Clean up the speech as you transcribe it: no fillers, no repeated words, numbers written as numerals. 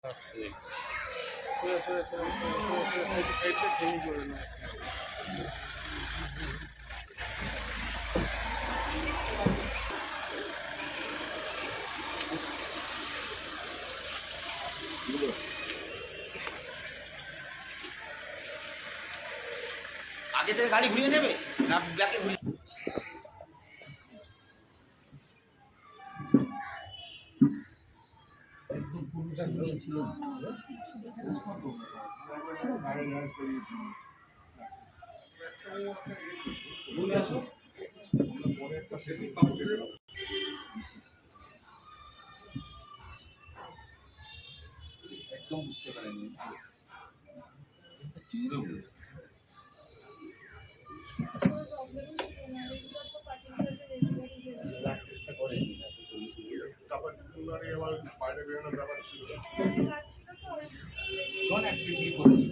আসছে সাইডটা ভেঙে করে না। আগে থেকে গাড়ি ঘুরিয়ে নেবে না ব্যাকে ঘুরিয়ে একদম বুঝতে পারেননি। শোন অ্যাক্টিভলি করেছি